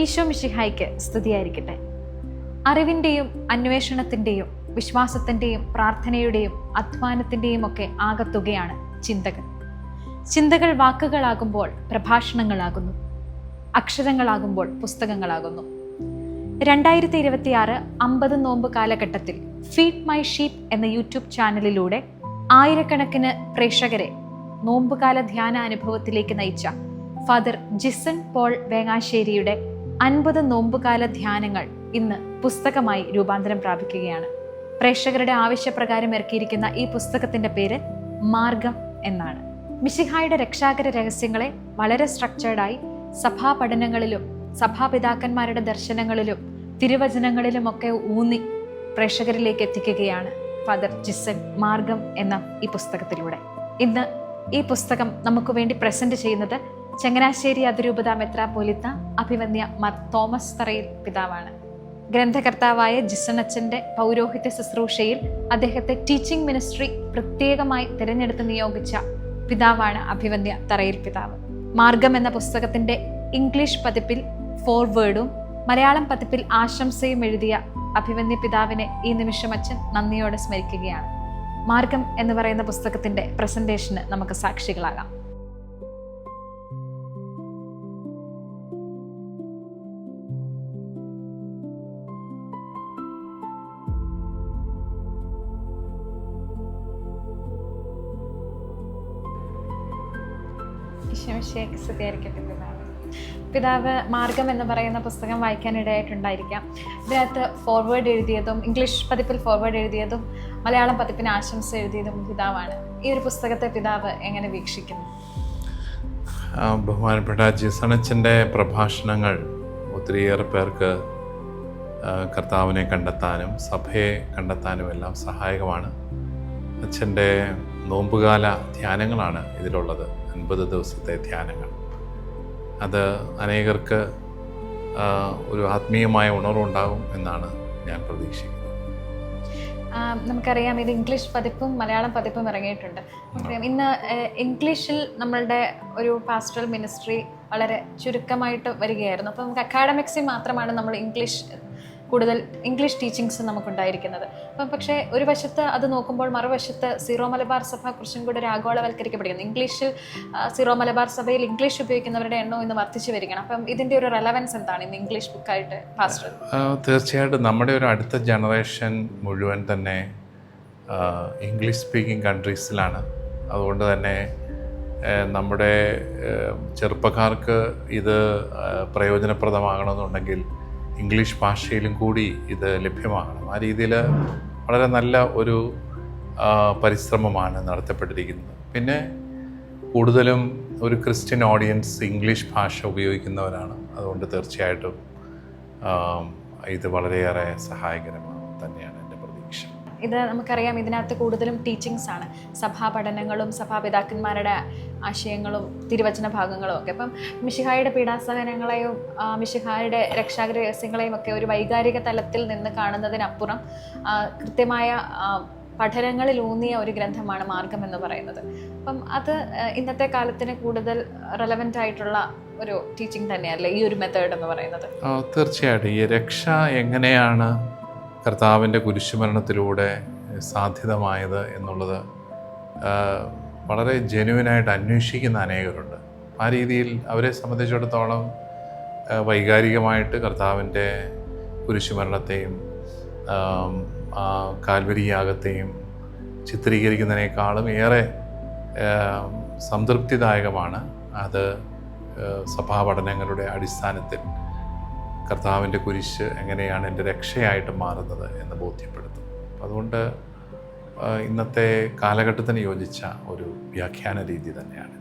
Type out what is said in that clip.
ഈശോ മിശിഹായ്ക്ക് സ്തുതിയായിരിക്കട്ടെ. അറിവിൻ്റെയും അന്വേഷണത്തിൻ്റെയും വിശ്വാസത്തിൻ്റെയും പ്രാർത്ഥനയുടെയും അധ്വാനത്തിൻ്റെയും ഒക്കെ ആകത്തുകയാണ് ചിന്തകൾ. ചിന്തകൾ വാക്കുകളാകുമ്പോൾ പ്രഭാഷണങ്ങളാകുന്നു, അക്ഷരങ്ങളാകുമ്പോൾ പുസ്തകങ്ങളാകുന്നു. 2026 50 നോമ്പ് കാലഘട്ടത്തിൽ ഫീഡ് മൈ ഷീപ്പ് എന്ന യൂട്യൂബ് ചാനലിലൂടെ ആയിരക്കണക്കിന് പ്രേക്ഷകരെ നോമ്പുകാല ധ്യാന അനുഭവത്തിലേക്ക് നയിച്ച ഫാദർ ജിസൺ പോൾ വേങ്ങാശ്ശേരിയുടെ 50 നോമ്പുകാല ധ്യാനങ്ങൾ ഇന്ന് പുസ്തകമായി രൂപാന്തരം പ്രാപിക്കുകയാണ്. പ്രേക്ഷകരുടെ ആവശ്യപ്രകാരം ഇറക്കിയിരിക്കുന്ന ഈ പുസ്തകത്തിന്റെ പേര് മാർഗം എന്നാണ്. മിശിഹായുടെ രക്ഷാകര രഹസ്യങ്ങളെ വളരെ സ്ട്രക്ചേർഡായി സഭാ പഠനങ്ങളിലും സഭാപിതാക്കന്മാരുടെ ദർശനങ്ങളിലും തിരുവചനങ്ങളിലുമൊക്കെ ഊന്നി പ്രേക്ഷകരിലേക്ക് എത്തിക്കുകയാണ് ഫാദർ ജിസൺ മാർഗം എന്ന ഈ പുസ്തകത്തിലൂടെ. ഇന്ന് ഈ പുസ്തകം നമുക്ക് വേണ്ടി പ്രസന്റ് ചെയ്യുന്നത് ചങ്ങനാശ്ശേരി അതിരൂപത മെത്രാപ്പോലിത്ത അഭിവന്യ മാർ തോമസ് തറയിൽ പിതാവാണ്. ഗ്രന്ഥകർത്താവായ ജിസൺ അച്ഛൻ്റെ പൗരോഹിത്യ ശുശ്രൂഷയിൽ അദ്ദേഹത്തെ ടീച്ചിങ് മിനിസ്ട്രി പ്രത്യേകമായി തിരഞ്ഞെടുത്ത് നിയോഗിച്ച പിതാവാണ് അഭിവന്യ തറയിൽ പിതാവ്. മാർഗം എന്ന പുസ്തകത്തിന്റെ ഇംഗ്ലീഷ് പതിപ്പിൽ ഫോർവേഡും മലയാളം പതിപ്പിൽ ആശംസയും എഴുതിയ അഭിവന്യ പിതാവിനെ ഈ നിമിഷം അച്ഛൻ നന്ദിയോടെ സ്മരിക്കുകയാണ്. മാർഗം എന്ന് പറയുന്ന പുസ്തകത്തിന്റെ പ്രസന്റേഷന് നമുക്ക് സാക്ഷികളാകാം. പിതാവ് മാർഗം എന്ന് പറയുന്ന പുസ്തകം വായിക്കാനിടയായിട്ടുണ്ടായിരിക്കാം. ഇതിനകത്ത് ഫോർവേഡ് എഴുതിയതും ഇംഗ്ലീഷ് പതിപ്പിൽ ഫോർവേഡ് എഴുതിയതും മലയാളം പതിപ്പിന് ആശംസ എഴുതിയതും പിതാവാണ്. ഈ ഒരു പുസ്തകത്തെ പിതാവ് എങ്ങനെ വീക്ഷിക്കുന്നു? ബഹുമാനപ്പെട്ട ജിസണച്ചൻ്റെ പ്രഭാഷണങ്ങൾ ഒത്തിരിയേറെ പേർക്ക് കർത്താവിനെ കണ്ടെത്താനും സഭയെ കണ്ടെത്താനും എല്ലാം സഹായകമാണ്. അച്ഛൻ്റെ നോമ്പുകാല ധ്യാനങ്ങളാണ് ഇതിലുള്ളത്. 50 ദിവസത്തെ ധ്യാനങ്ങൾ. അത് അനേകർക്ക് ഒരു ആത്മീയമായ ഉണർവുണ്ടാകും എന്നാണ് ഞാൻ പ്രതീക്ഷിക്കുന്നത്. നമുക്കറിയാം, ഇത് ഇംഗ്ലീഷ് പതിപ്പും മലയാളം പതിപ്പും ഇറങ്ങിയിട്ടുണ്ട്. ഇന്ന് ഇംഗ്ലീഷിൽ നമ്മളുടെ ഒരു പാസ്റ്ററൽ മിനിസ്ട്രി വളരെ ചുരുക്കമായിട്ട് വരികയായിരുന്നു. അപ്പോൾ നമുക്ക് അക്കാഡമിക്സിൽ മാത്രമാണ് നമ്മൾ കൂടുതൽ ഇംഗ്ലീഷ് ടീച്ചിങ്സ് നമുക്കുണ്ടായിരിക്കുന്നത്. അപ്പം പക്ഷേ ഒരു വശത്ത് അത് നോക്കുമ്പോൾ മറുവശത്ത് സീറോ മലബാർ സഭ കുറച്ചും കൂടെ ഒരു ആഗോളവൽക്കരിക്കപ്പെടുന്നു. ഇംഗ്ലീഷിൽ സീറോ മലബാർ സഭയിൽ ഇംഗ്ലീഷ് ഉപയോഗിക്കുന്നവരുടെ എണ്ണം ഇന്ന് വർദ്ധിച്ചു വരികയാണ്. അപ്പം ഇതിൻ്റെ ഒരു റെലവൻസ് എന്താണ് ഇന്ന് ഇംഗ്ലീഷ് ബുക്കായിട്ട് പാസ്റ്റർ? തീർച്ചയായിട്ടും നമ്മുടെ ഒരു അടുത്ത ജനറേഷൻ മുഴുവൻ തന്നെ ഇംഗ്ലീഷ് സ്പീക്കിംഗ് കൺട്രീസിലാണ്. അതുകൊണ്ട് തന്നെ നമ്മുടെ ചെറുപ്പക്കാർക്ക് ഇത് പ്രയോജനപ്രദമാകണമെന്നുണ്ടെങ്കിൽ ഇംഗ്ലീഷ് ഭാഷയിലും കൂടി ഇത് ലഭ്യമാകണം. ആ രീതിയിൽ വളരെ നല്ല ഒരു പരിശ്രമമാണ് നടത്തപ്പെട്ടിരിക്കുന്നത്. പിന്നെ കൂടുതലും ഒരു ക്രിസ്ത്യൻ ഓഡിയൻസ് ഇംഗ്ലീഷ് ഭാഷ ഉപയോഗിക്കുന്നവരാണ്. അതുകൊണ്ട് തീർച്ചയായിട്ടും ഇത് വളരെയേറെ സഹായകരമാണ് തന്നെയാണ് എൻ്റെ പ്രതീക്ഷ. ഇത് നമുക്കറിയാം, ഇതിനകത്ത് കൂടുതലും ടീച്ചിങ്സ് ആണ്, സഭാ പഠനങ്ങളും സഭാപിതാക്കന്മാരുടെ ആശയങ്ങളും തിരുവചന ഭാഗങ്ങളും ഒക്കെ. അപ്പം മിശിഹായുടെ പീഡാസഹനങ്ങളെയും മിശിഹായുടെ രക്ഷാകര രഹസ്യങ്ങളെയും ഒക്കെ ഒരു വൈകാരിക തലത്തിൽ നിന്ന് കാണുന്നതിനപ്പുറം കൃത്യമായ പഠനങ്ങളിൽ ഊന്നിയ ഒരു ഗ്രന്ഥമാണ് മാർഗം എന്ന് പറയുന്നത്. അപ്പം അത് ഇന്നത്തെ കാലത്തിന് കൂടുതൽ റെലവൻ്റ് ആയിട്ടുള്ള ഒരു ടീച്ചിങ് തന്നെയല്ലേ ഈ ഒരു മെത്തേഡ് എന്ന് പറയുന്നത്? തീർച്ചയായിട്ടും. ഈ രക്ഷ എങ്ങനെയാണ് കർത്താവിൻ്റെ കുരിശുമരണത്തിലൂടെ സാധ്യതമായത് എന്നുള്ളത് വളരെ ജെന്യുവനായിട്ട് അന്വേഷിക്കുന്ന അനേകരുണ്ട്. ആ രീതിയിൽ അവരെ സംബന്ധിച്ചിടത്തോളം വൈകാരികമായിട്ട് കർത്താവിൻ്റെ കുരിശുമരണത്തെയും കാൽവരി യാഗത്തെയും ചിത്രീകരിക്കുന്നതിനേക്കാളും ഏറെ സംതൃപ്തിദായകമാണ് അത് സഭാപഠനങ്ങളുടെ അടിസ്ഥാനത്തിൽ കർത്താവിൻ്റെ കുരിശ് എങ്ങനെയാണ് എൻ്റെ രക്ഷയായിട്ട് മാറുന്നത് എന്ന് ബോധ്യപ്പെടുത്തും. അതുകൊണ്ട് ഇന്നത്തെ കാലഘട്ടത്തിന് യോജിച്ച ഒരു വ്യാഖ്യാന രീതി തന്നെയാണ്.